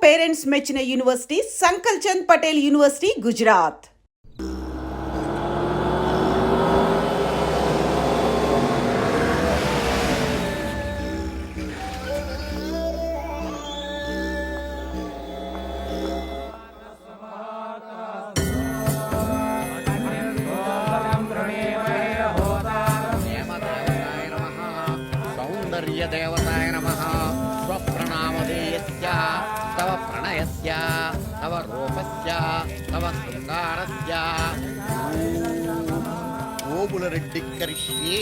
Parents మెచ్చిన university సంకల్ Chand Patel university, Gujarat. దేవతాయ నమః. స్వప్రణామధేయస్య తవ ప్రణయస్య తవ రూపస్య తవ శృంగారస్య ఓబులరెడ్డి కరిష్యే.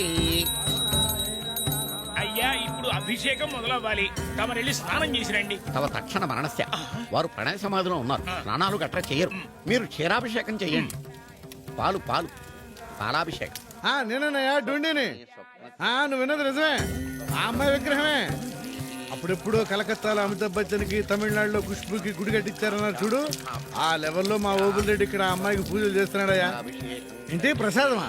అయ్యా, ఇప్పుడు అభిషేకం మొదలవ్వాలి. తమరెళ్ళి స్నానం చేసి రండి. తవ తక్షణ మరణస్య. వారు ప్రణయ సమాధిలో ఉన్నారు, స్నానాలు గట్రా చెయ్యరు. మీరు క్షీరాభిషేకం చెయ్యండి. పాలు పాలు పాలాభిషేకం. నేనన్నయ్యా డుండిని. నువ్వు విన్నది నిజమే, ఆ అమ్మాయి విగ్రహమే. అప్పుడెప్పుడు కలకత్తాలో అమితాబ్ బచ్చన్కి, తమిళనాడులో ఖుష్బుకి గుడి కట్టించారన్నారు చూడు. ఆ లెవెల్లో మా ఓబుల్ రెడ్డి ఇక్కడ ఆ అమ్మాయికి పూజలు చేస్తున్నాడయ్యా. ఇంటి ప్రసాదమా?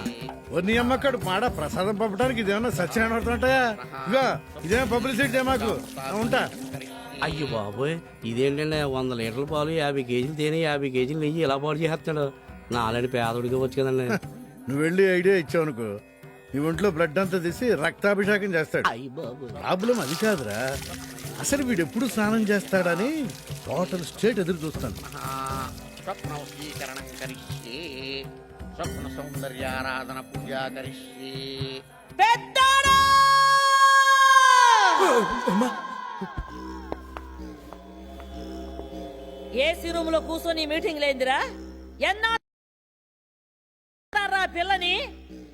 నీ అమ్మక్కడు మాడ ప్రసాదం పంపడానికి ఇదేమన్నా సత్యనారాయణ పడుతుంటాయా? ఇగో ఇదేమో పబ్లిసిటీ మాకు. ఉంటా. అయ్యో బాబోయ్, ఇదేంటండి 100 లీటర్ల పాలు, 50 కేజీలు తేనె, 50 కేజీలు నెయ్యి ఇలా పాడు చేస్తాడు. నా ఆల్రెడీ పేదోడికి వచ్చు కదండి. నువ్వు వెళ్ళి ఐడియా ఇచ్చావు అనుకో, నీ ఒంట్లో బ్లడ్ అంతా తీసి రక్తాభిషేకం చేస్తాడు. అయ్యి బాబు, ప్రాబ్లం అది కాదురా, అసలు వీడు ఎప్పుడు స్నానం చేస్తాడని టోటల్ స్టేట్ ఎదురు చూస్తాను. స్వప్నవశీకరణం కరిష్యే. స్వప్న సౌందర్యారాధన పూజా కరిష్యే. ఏసీ రూమ్ లో కూర్చొని మీటింగ్ లేదురా. ఎన్నా పిల్లని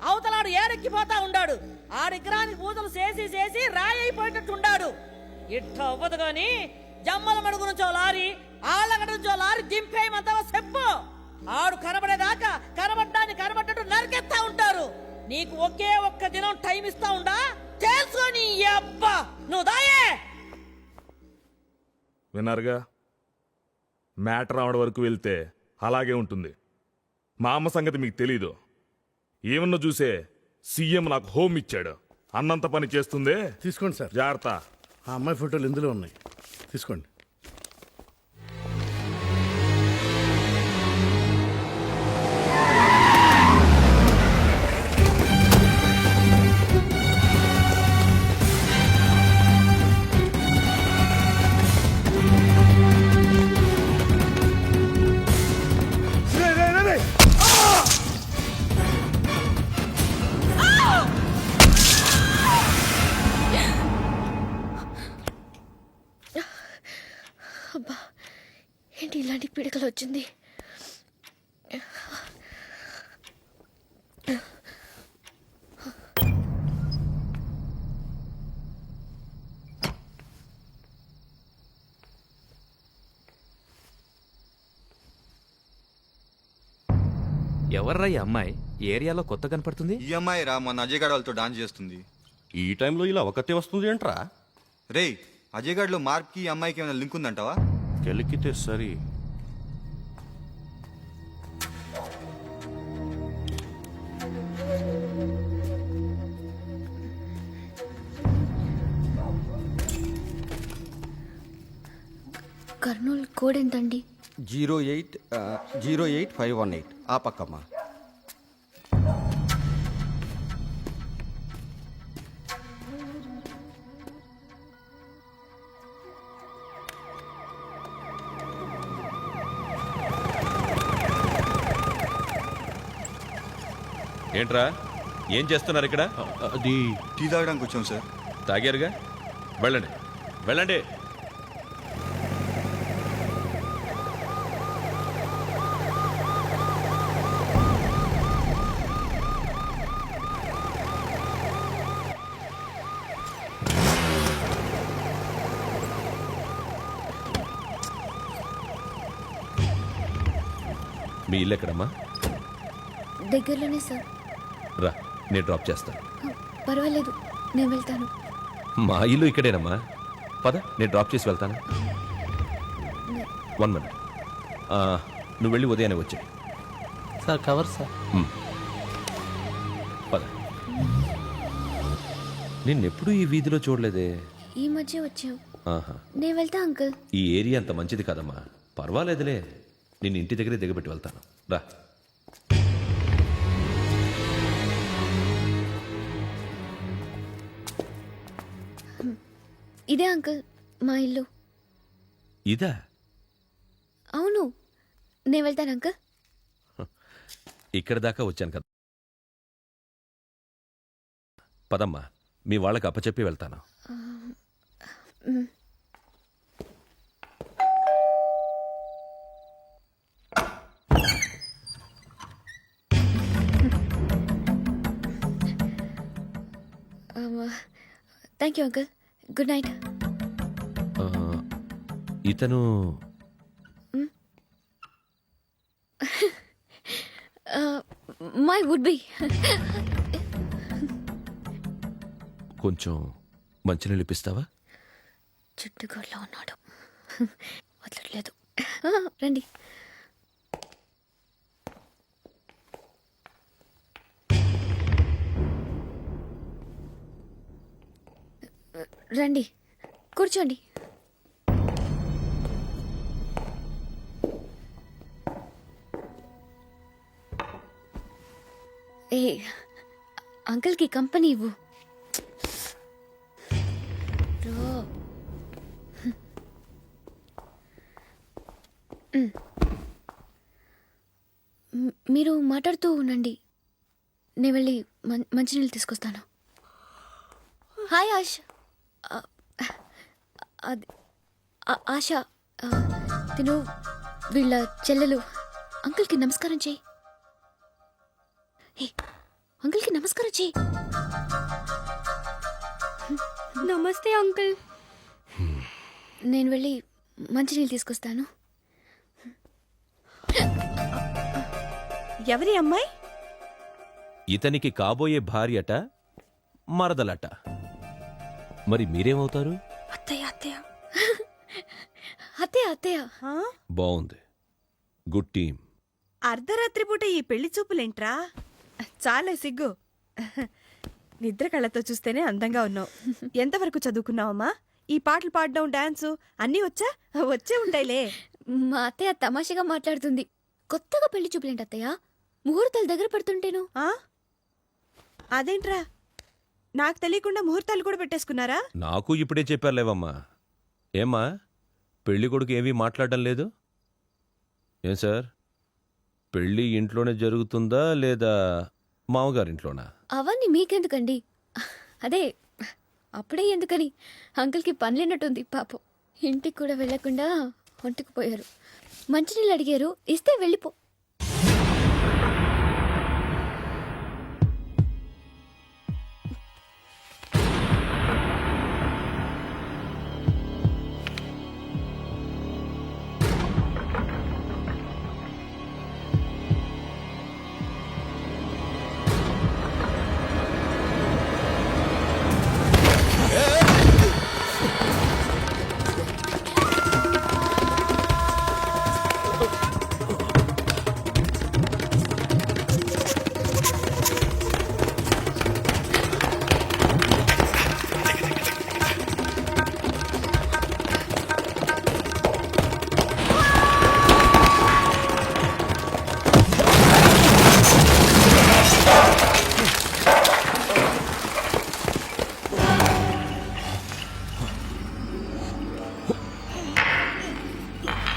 అవతలాడు ఏరెక్కిపోతా ఉండాడు. ఆ విగ్రహానికి పూజలు చేసి చేసి రాయి అయిపోయేటట్టుండాడు. ఇట్ట అవ్వదు గాని జమ్మల మడుగు నుంచో లారీ, ఆళ్ళగడ నుంచో లారీ దింపేయమంతావా చెప్పు. ఆడు కనబడేదాకా కనబడ్డాన్ని కనబడ్డట్టు నరికెత్తా ఉంటారు. నీకు ఒకే ఒక్క దినం టైం ఇస్తా ఉండా, తెలుసుకొని అబ్బా నువ్వు దాయే. విన్నారుగా, మ్యాటర్ రావడం వరకు వెళ్తే అలాగే ఉంటుంది. మా అమ్మ సంగతి మీకు తెలీదు. ఏమన్నా చూసే సీఎం నాకు హోమ్ ఇచ్చాడు, అన్నంత పని చేస్తుందే. తీసుకోండి సార్. జాగ్రత్త. ఆ అమ్మాయి ఫోటోలు ఇందులో ఉన్నాయి, తీసుకోండి. అబ్బా, ఏంటి ఇలాంటి పీడకలు వచ్చింది? ఎవర్రా ఈ అమ్మాయి? ఏరియాలో కొత్త కనపడుతుంది. ఈ అమ్మాయి రా, మొన్న అజయ్ గాడ్ వాళ్ళతో డాన్స్ చేస్తుంది. ఈ టైంలో ఇలా ఒకతే వస్తుంది ఏంట్రా? రే, అజయ్ గాడ్ లో మార్క్కి ఈ అమ్మాయికి ఏమైనా లింక్ ఉందంటావా? కెలికితే సరి. కర్నూలు కోడ్ ఎంతండి? 08518. ఆ పక్కమ్మా. ఏంట్రా, ఏం చేస్తున్నారు ఇక్కడ? అది టీ తాగడానికి వచ్చాం సార్. తాగారుగా, వెళ్ళండి వెళ్ళండి. మీ ఇల్లు ఎక్కడమ్మా? దగ్గరలోనే సార్. రా, నేను డ్రాప్ చేస్తాను. పర్వాలేదు, నేను వెళ్తాను. మా ఇల్లు ఇక్కడేనమ్మా, పద నేను డ్రాప్ చేసి వెళ్తాను. 1 minute. నువ్వు వెళ్ళి ఉదయాన్నే వచ్చాయి సార్. Cover sir. పద. నిన్నెప్పుడు ఈ వీధిలో చూడలేదే. ఈ మధ్య వచ్చావు. ఆహా. నేను వెళ్తా అంకుల్. ఈ ఏరియా అంత మంచిది కదమ్మా. పర్వాలేదులే, నేను ఇంటి దగ్గరే దిగబెట్టి వెళ్తాను. రా. ఇదే అంకుల్ మా ఇల్లు. ఇదా? అవును, నేను వెళ్తాను అంకుల్. ఇక్కడ దాకా వచ్చాను కదా. పదమ్మా, మీ వాళ్ళకి అప్పచెప్పి వెళ్తాను. మ్. Thank you uncle. Good night. ఆ, ఇతను మై వుడ్ బి. కొంచెం మంచినీళ్ళు ఇప్పిస్తావా? చుట్టుగోడ్లో ఉన్నాడు, వదలట్లేదు. రండి. రండి, కూర్చోండి. ఏ అంకుల్కి కంపెనీ ఇవ్వు. రో. మీరు మాట్లాడుతూ ఉండండి, నేను వెళ్ళి మంచినీళ్ళు తీసుకొస్తాను. హాయ్ ఆశ. అది ఆశ. తిను వీళ్ళ చెల్లెలు. అంకుల్కి నమస్కారం చెయ్యి. అంకుల్కి నమస్కారం చెయ్యి. నమస్తే అంకుల్. నేను వెళ్ళి మంచినీళ్ళు తీసుకొస్తాను. ఎవరి అమ్మాయి? ఇతనికి కాబోయే భార్యట, మరదలట. మరి మీరేమవుతారు? అత్తయ్య అత్తయ్య. అత్తయ్య అత్తయ్య. బాగుంది, గుడ్ టీమ్. అర్ధరాత్రి పూట ఈ పెళ్లి చూపులేంట్రా? చాలా సిగ్గు. నిద్ర కళ్ళతో చూస్తేనే అందంగా ఉన్నావు. ఎంతవరకు చదువుకున్నావమ్మా? ఈ పాటలు పాడడం, డాన్సు అన్నీ వచ్చా? వచ్చే ఉంటాయిలే. మా అత్తయ్య తమాషగా మాట్లాడుతుంది. కొత్తగా పెళ్లి చూపులేంటి అత్తయ్య? ముహూర్తాలు దగ్గర పడుతుంటేను. అదేంట్రా, నాకు తెలియకుండా ముహూర్తాలు కూడా పెట్టేసుకున్నారా? నాకు ఇప్పుడే చెప్పారులేవమ్మా. ఏమ్మా, పెళ్లి కొడుకు ఏమీ మాట్లాడడం లేదు? ఏం సార్, పెళ్లి ఇంట్లోనే జరుగుతుందా లేదా మామగారింట్లోనా? అవన్నీ మీకెందుకండి? అదే అప్పుడే ఎందుకని, అంకుల్కి పనిలేనట్టుంది పాపం. ఇంటికి కూడా వెళ్లకుండా ఒంటికి పోయారు. మంచినీళ్ళు అడిగారు, ఇస్తే వెళ్ళిపో.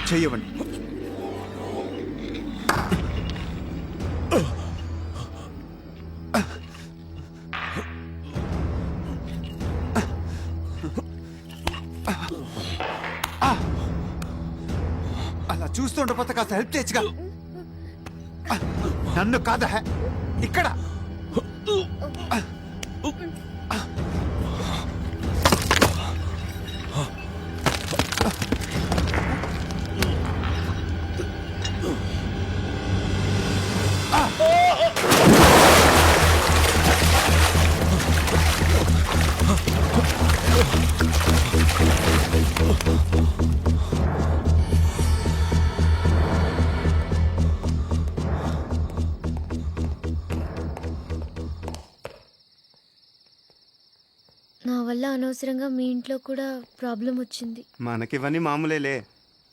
చెయ్యవండి. అలా చూస్తుండపోతే కాస్త హెల్ప్ చేయొచ్చుగా. నన్ను కాదా, ఇక్కడ వల్ల అనవసరంగా మీ ఇంట్లో కూడా ప్రాబ్లం వచ్చింది. మనకివన్నీ మామూలేలే,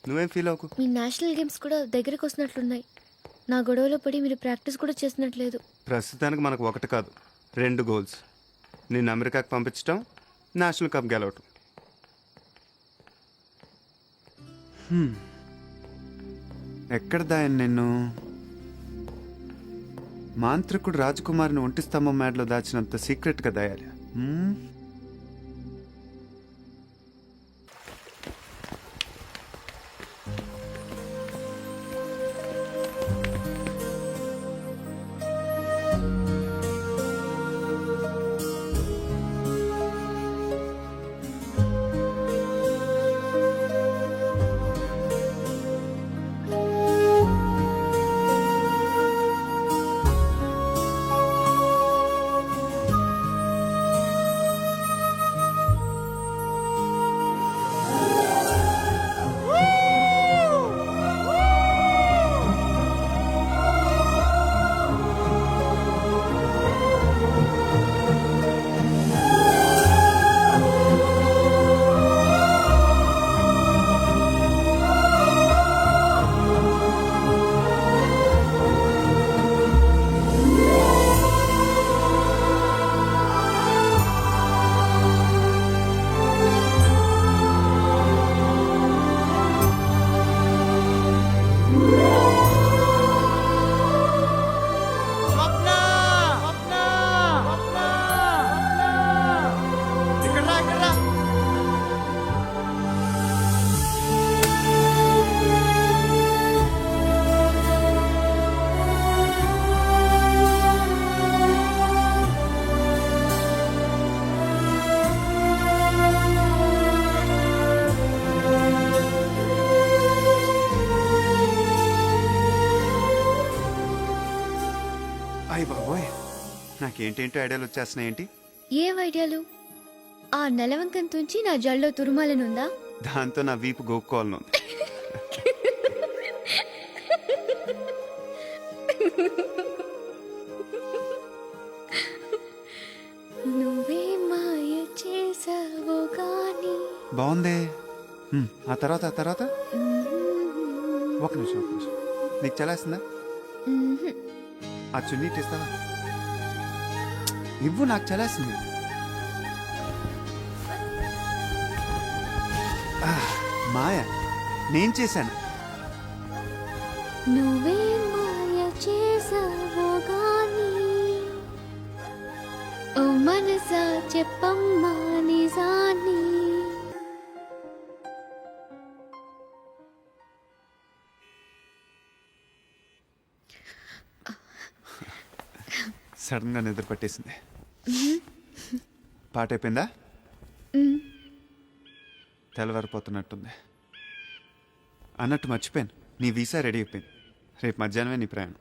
నువ్వేం ఫీల్ అవ్వకు. మీ నేషనల్ గేమ్స్ కూడా దగ్గరికి వస్తున్నట్లున్నాయి. నా గొడవలో పడి మీరు ప్రాక్టీస్ కూడా చేసినట్లేదు. ప్రస్తుతానికి మనకు ఒకటి కాదు 2 గోల్స్. నిన్ను అమెరికాకి పంపించడం, నేషనల్ కప్ గెలవటం. ఎక్కడ దాయను నిన్ను? మాంత్రికుడు రాజకుమారిని ఒంటి స్తంభం మేడలో దాచినంత సీక్రెట్గా దాయాలి. అయ్య బాబోయ్, నాకేంటేంటో ఐడియాలు వచ్చేస్తున్నాయేంటి? ఏం ఐడియాలు? ఆ నెలవంకం తుంచి నా జల్లో తురుమాలనుందా? దాంతో నా వీపు గోక్కోవాలను. నువ్వే మాయ చేసావో గాని. బాగుందే. ఆ తర్వాత ఒక నిమిషం. నీకు చలేస్తుందా? ఆ చున్నీ ఇస్తావా? ఇవ్వు, నాకు చలేస్తుంది. మాయ నేను చేశాను. నువ్వే మాయ చేసావో గాని, ఓ మనసా చెప్పమ్మా నిజాన్ని. సడన్ గా నిద్ర పట్టేసింది. పాట అయిపోయిందా? తెల్లవారిపోతున్నట్టుంది. అన్నట్టు మర్చిపోయాను, నీ వీసా రెడీ అయిపోయింది. రేపు మధ్యాహ్నమే నీ ప్రయాణం.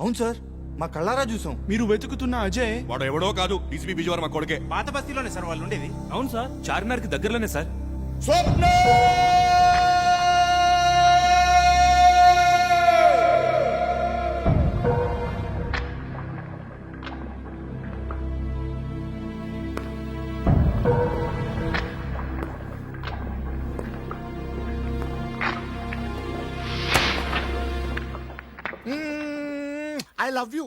అవును సార్, మా కళ్ళారా చూసాం. మీరు వెతుకుతున్న అజయ్ వాడు ఎవడో కాదు, డీసీపీ విజయవాడ మా కొడుకే. పాత బస్తీలోనే సార్ వాళ్ళు ఉండేది. అవును సార్, చార్మినార్ కి దగ్గరలోనే సార్. I love you.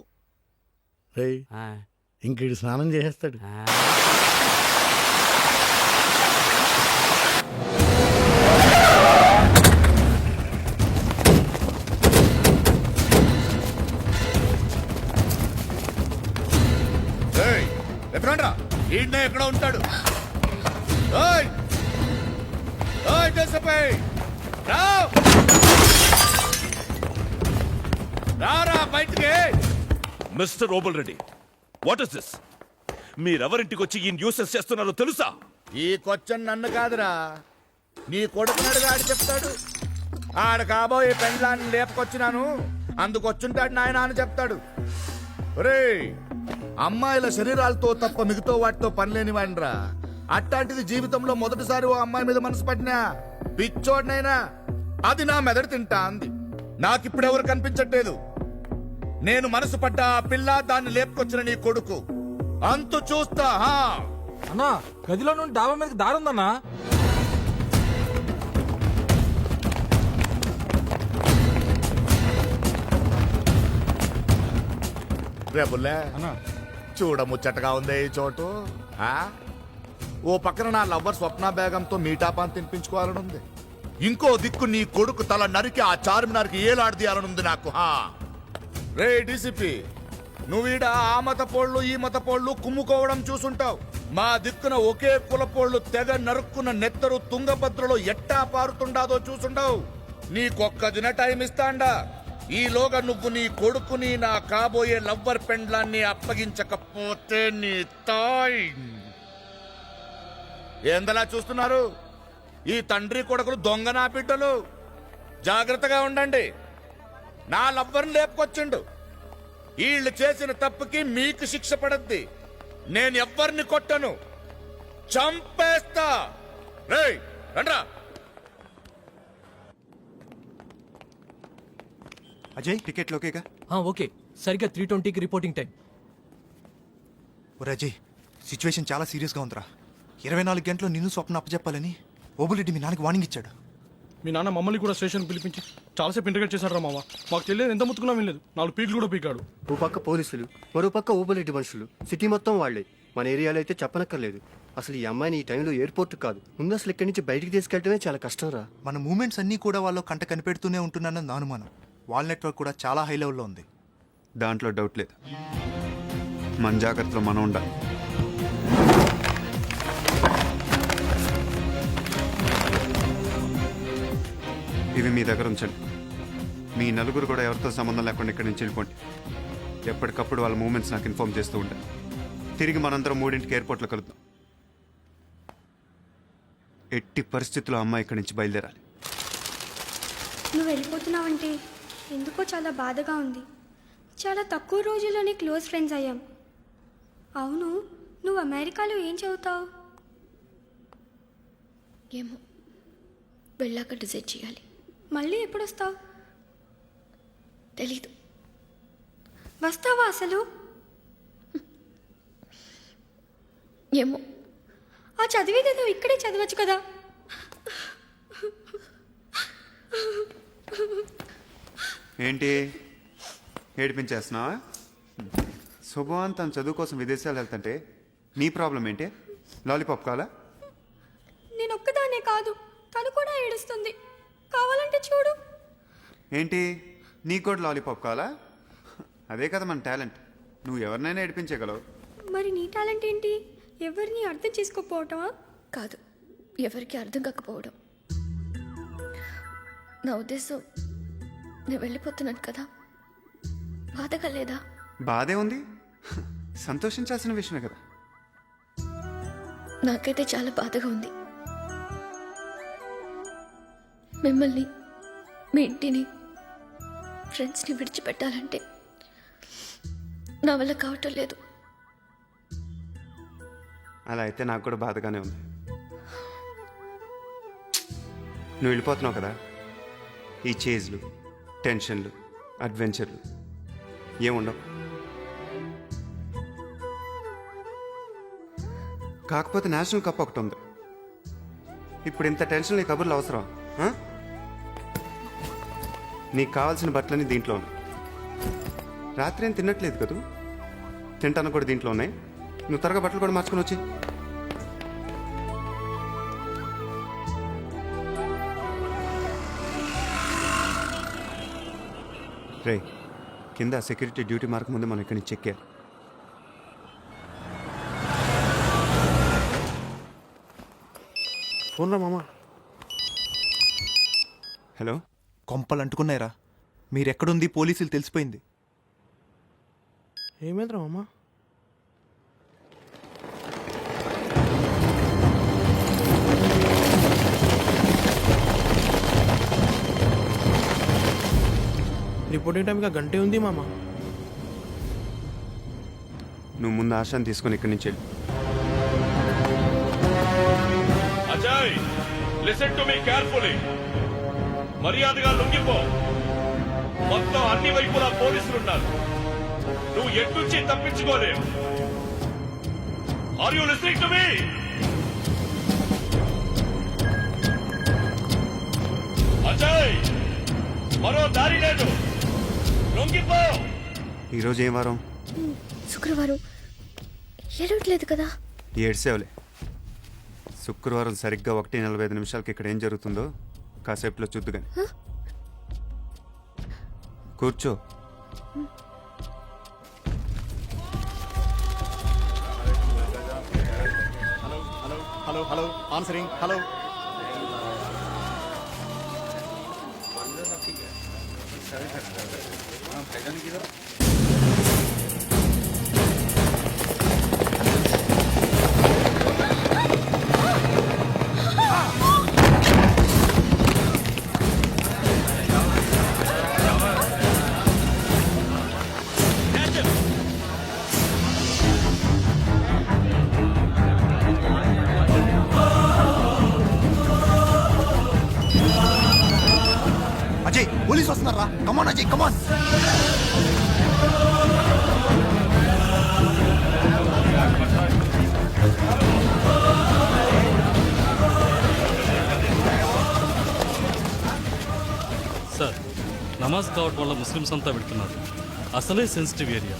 ఇంకేడు స్నానం చేసేస్తాడు. ఈయన ఎక్కడ ఉంటాడు? రారా బయటికి. Mister Obul Reddy, what is this? మీరెవరింటికి వచ్చి ఈ న్యూసెస్ చేస్తున్నారో తెలుసా? ఈ క్వశ్చన్ నన్ను కాదురా, నీ కొడుకున్నాడు ఆడు చెప్తాడు. ఆడ కాబోయే పెండ్లాన్ని లేపుకొచ్చినాను, అందుకొచ్చుంటాడు నాయన అని చెప్తాడు. ఒరే, అమ్మాయిల శరీరాలతో తప్ప మిగతా వాటితో పనిలేని వాడిరా. అట్లాంటిది జీవితంలో మొదటిసారి ఓ అమ్మాయి మీద మనసు పడినా పిచ్చోడినైనా అది నా మెదడు తింటా అంది. నాకిప్పుడెవరు కనిపించట్లేదు. నేను మనసు పడ్డ ఆ పిల్ల, దాన్ని లేపుకొచ్చిన నీ కొడుకు అంతు చూస్తా. అన్నా గదిలో నుండి డాబా మీదకి దారుందన్నా. రేపుల్లే చూడ ముచ్చటగా ఉందే ఈ చోటు. ఓ పక్కన నా లవ్వర్ స్వప్న బేగంతో మీటాపాన్ తినిపించుకోవాలనుంది. ఇంకో దిక్కు నీ కొడుకు తల నరికి ఆ చార్మినార్కి ఏలాడదీయాలనుంది నాకు. రే డీసీపీ, నువ్వీడ ఆ మత పోళ్ళు ఈ మత పోళ్ళు కుమ్ముకోవడం చూసుంటావు. మా దిక్కున ఒకే కులపోళ్ళు తెగ నరుక్కున్న నెత్తరు తుంగభద్రలో ఎట్టా పారుతుండాదో చూసుంటావు. నీకొక్క దిన టైం ఇస్తాండా. ఈలోగా నువ్వు నీ కొడుకుని, నా కాబోయే లవ్వర్ పెండ్లాన్ని అప్పగించకపోతే నీ తాయ్. ఏందలా చూస్తున్నారు? ఈ తండ్రి కొడుకులు దొంగ నా బిడ్డలు. జాగ్రత్తగా ఉండండి. నా లవ్వర్ని లేపుకొచ్చిండు. వీళ్ళు చేసిన తప్పుకి మీకు శిక్ష పడద్ది. నేను ఎవ్వరిని కొట్టను, చంపేస్తా. రేయ్ రండ్రా. అజయ్ టికెట్లు ఓకేగా? ఓకే, సరిగ్గా 3:20కి రిపోర్టింగ్ టైం. ఒరే అజయ్, సిచ్యువేషన్ చాలా సీరియస్గా ఉందిరా. 24 గంటలు నిన్ను స్వప్న అప్పచెప్పాలని ఓబులెడ్డి మీ నాన్నకి వార్నింగ్ ఇచ్చాడు. మీ నాన్న మమ్మల్ని కూడా స్టేషన్ పిలిపించి చాలాసేపు ఇంటర్గేట్ చేశాడు రా మామ. మాకు తెలియదు, ఎంత ముత్తుకున్నా వినలేదు. 4 పీకులు కూడా పీకాడు. ఓ పక్క పోలీసులు, మరో పక్క ఊబలెడ్డి మనుషులు. సిటీ మొత్తం వాళ్లే. మన ఏరియాలో అయితే చెప్పనక్కర్లేదు. అసలు ఈ అమ్మాయిని ఈ టైంలో ఎయిర్పోర్ట్ కాదు, ముందు అసలు ఇక్కడి నుంచి బయటికి తీసుకెళ్ళటమే చాలా కష్టం రా. మన మూమెంట్స్ అన్నీ కూడా వాళ్ళు కంట కనిపెడుతూనే ఉంటున్నానని నా అనుమానం. వాళ్ళ నెట్వర్క్ కూడా చాలా హై లెవెల్లో ఉంది. దాంట్లో డౌట్ లేదు. మన జాగ్రత్తలో మనం ఉండాలి. ఇవి మీ దగ్గర ఉంచండి. మీ నలుగురు కూడా ఎవరితో సంబంధం లేకుండా ఇక్కడి నుంచి వెళ్ళిపోండి. ఎప్పటికప్పుడు వాళ్ళ మూమెంట్స్ నాకు ఇన్ఫార్మ్ చేస్తూ ఉంటాను. తిరిగి మనందరం 3ంటికి ఎయిర్పోర్ట్లో కలుద్దాం. ఎట్టి పరిస్థితుల్లో అమ్మాయి ఇక్కడి నుంచి బయలుదేరాలి. నువ్వు వెళ్ళిపోతున్నావంటే ఎందుకో చాలా బాధగా ఉంది. చాలా తక్కువ రోజుల్లోనే క్లోజ్ ఫ్రెండ్స్ అయ్యాం. అవును, నువ్వు అమెరికాలో ఏం చదువుతావు? ఏమో, వెళ్ళాక డిసైడ్ చేయాలి. మళ్ళీ ఎప్పుడు వస్తావు? తెలీదు. వస్తావా అసలు? ఏమో. ఆ చదివేదేదో ఇక్కడే చదవచ్చు కదా. ఏంటి ఏడిపించేస్తున్నావా? శుభవాన్ తన చదువు కోసం విదేశాలు వెళ్తుంటే నీ ప్రాబ్లం ఏంటి? లాలీపాప్ కావాలా? నేను ఒక్కదానే కాదు, తను కూడా ఏడుస్తుంది. కావాలంటే చూడు. ఏంటి నీకు కూడా లాలీపాప్ కావాలా? అదే కదా మన టాలెంట్. నువ్వు ఎవరినైనా ఏడిపించగలవు. మరి నీ టాలెంట్ ఏంటి? ఎవరిని అర్థం చేసుకోకపోవటమా? కాదు, ఎవరికి అర్థం కాకపోవడం. నా ఉద్దేశం, నేను వెళ్ళిపోతున్నాను కదా, బాధగా లేదా? బాధే ఉంది, సంతోషించాల్సిన విషయమే కదా. నాకైతే చాలా బాధగా ఉంది. మిమ్మల్ని, మీ ఇంటిని, ఫ్రెండ్స్ని విడిచిపెట్టాలంటే నా వల్ల కావటం లేదు. అలా అయితే నాకు కూడా బాధగానే ఉంది. నువ్వు వెళ్ళిపోతున్నావు కదా, ఈ చేజ్లు, టెన్షన్లు, అడ్వెంచర్లు ఏముండవు. కాకపోతే నేషనల్ కప్ ఒకటి ఉంది. ఇప్పుడు ఇంత టెన్షన్ నీ కబుర్లు అవసరం? నీకు కావాల్సిన బట్టలన్నీ దీంట్లో ఉన్నాయి. రాత్రి ఏం తినట్లేదు కదూ, తింటాను కూడా దీంట్లో ఉన్నాయి. నువ్వు త్వరగా బట్టలు కూడా మార్చుకొని వచ్చి. రే, కింద సెక్యూరిటీ డ్యూటీ మార్క్ ముందు మనం ఇక్కడి నుంచి చెక్కారు. ఫోన్ రా మామా. హలో, కొంపలు అంటుకున్నాయిరా. మీరెక్కడుంది పోలీసులు తెలిసిపోయింది. ఏమైందిరా మామా? రిపోర్టింగ్ టైంకి గంటే ఉంది మామా. నువ్వు ముందు ఆశాన్ని తీసుకొని ఇక్కడి నుంచి వెళ్ళి. Ajay listen to me carefully. మర్యాదగా లొంగిపో. మొత్తం అన్ని వైపులా పోలీసులున్నారు. నువ్వు ఎట్నుంచి తప్పించుకోలేవు. Are you listening to me? Ajay మరో దారి లేదు. లొంగిపో. ఈరోజు ఏం వారం? శుక్రవారం ఏడవట్లేదు కదా. ఏడ్సేవలే. శుక్రవారం సరిగ్గా 1:45 ఇక్కడ ఏం జరుగుతుందో కాసేపులో చూద్దు గాని. కూర్చో. Hello hello answering. Hello Ajay police వస్తున్నారా? కమాన్ అజయ్ కమాన్. సార్ నమాజ్ కావటం వల్ల ముస్లిమ్స్ అంతా పెడుతున్నారు. అసలే సెన్సిటివ్ ఏరియా.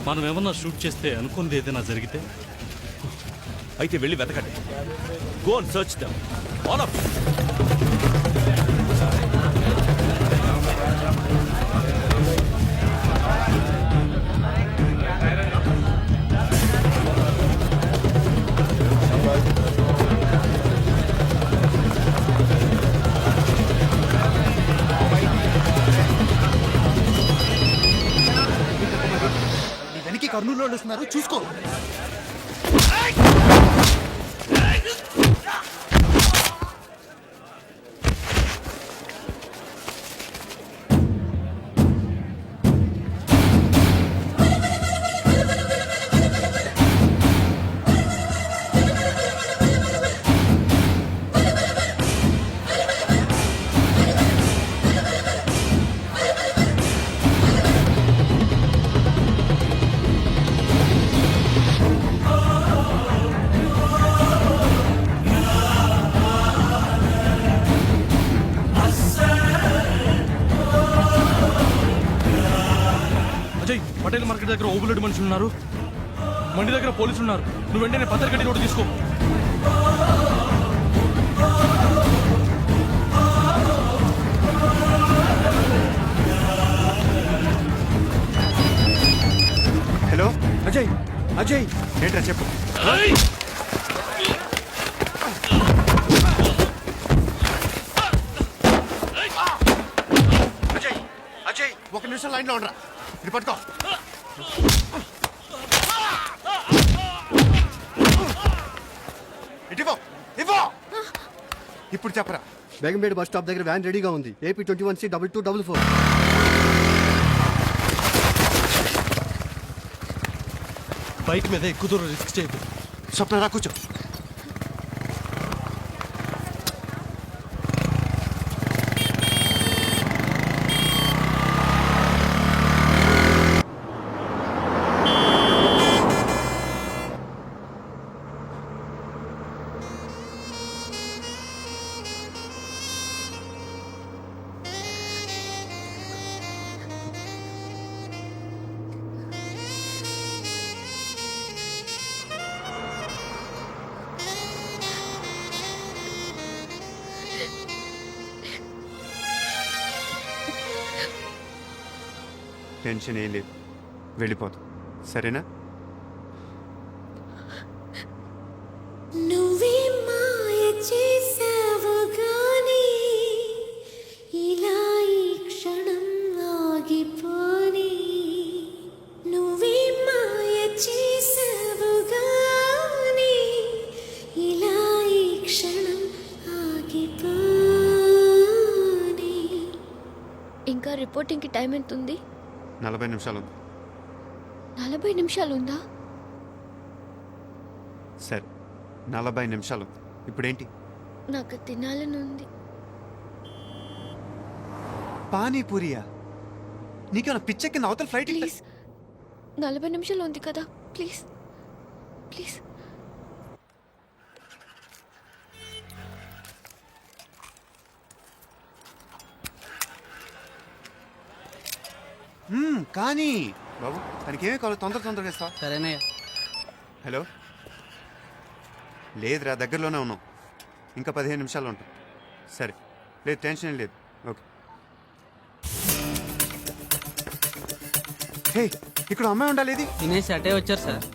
మనం ఏమన్నా షూట్ చేస్తే అనుకుంది ఏదైనా జరిగితే? అయితే వెళ్ళి వెతకండి. Go and search them all of. నీ వెనక్కి కర్నూలు వాళ్ళు వస్తున్నారు, చూసుకో. అజయ్ పటేల్ మార్కెట్ దగ్గర ఓబులెడ్ మనుషులు ఉన్నారు. మండి దగ్గర పోలీసులు ఉన్నారు. నువ్వు వెంటనే పత్రికటి రోడ్డు తీసుకో. హలో అజయ్ అజయ్ ఏంట్రా చెప్పు. అజయ్ అజయ్ 1 నిమిషం లైన్లో ఉండరా. ఇది పట్టుకో. ఇటివో ఇవ్వో. ఇప్పుడు చెప్పరా. బేగంపేట బస్ స్టాప్ దగ్గర వ్యాన్ రెడీగా ఉంది. AP 21C 2244. బైక్ మీద ఎక్కువ దూరం రిస్క్ చేయదు. స్వప్న రా కూర్చో. టెన్షన్ ఏం లేదు, వెళ్ళిపోతాం సరేనా? నువ్వే మాయ చేసావు గాని ఇలా ఈ క్షణం ఆగిపోని. నువ్వే మాయ చేసావు గాని ఇలా ఈ క్షణం ఆగిపోని. ఇంకా రిపోర్టింగ్కి టైం ఎంత ఉంది? 40 నిమిషాలు ఉంది. 40 నిమిషాలు ఉందా? సరే 40 నిమిషాలు ఉంది. ఇప్పుడేంటి? నాకు తినాలని ఉంది. పానీపూరియా? నీకేమైనా పిచ్చెక్కింది? అవతల ఫ్లైట్ ప్లీజ్ 40 నిమిషాలు ఉంది కదా, ప్లీజ్ ప్లీజ్. కానీ బాబు తనకి ఏమీ కావాలి, తొందరగా ఇస్తావా? సరేనయ్యా. హలో, లేదురా, దగ్గరలోనే ఉన్నాం, ఇంకా 15 నిమిషాలు ఉంటాం. సరే, లేదు టెన్షన్ ఏం లేదు. ఓకే. హే, ఇక్కడ అమ్మాయి ఉండాలి. ఇది తినేసి అటే వచ్చారు సార్.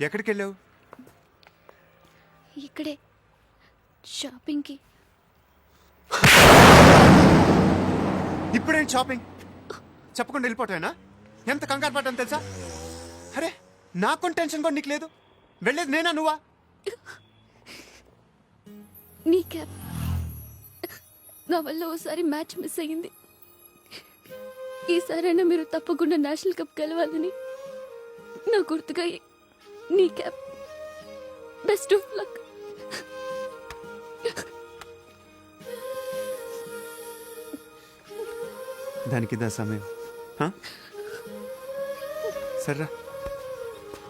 ఎక్కడికి వెళ్ళావు? ఇక్కడే షాపింగ్కి. ఇప్పుడేంటి షాపింగ్? చెప్పకుండా వెళ్ళిపోతావేనా? ఎంత కంగారు పడ్డాను తెలుసా? అరే, నాకు టెన్షన్ కూడా నీకు లేదు. వెళ్ళేది నేనా నువ్వా? నీ క్యాబ్ నా వల్ల ఓసారి మ్యాచ్ మిస్ అయ్యింది. ఈసారైనా మీరు తప్పకుండా నేషనల్ కప్ గెలవాలని నా గుర్తుగా నీ క్యాబ్. Best of luck. దానికి దా సమయం. సర్రా.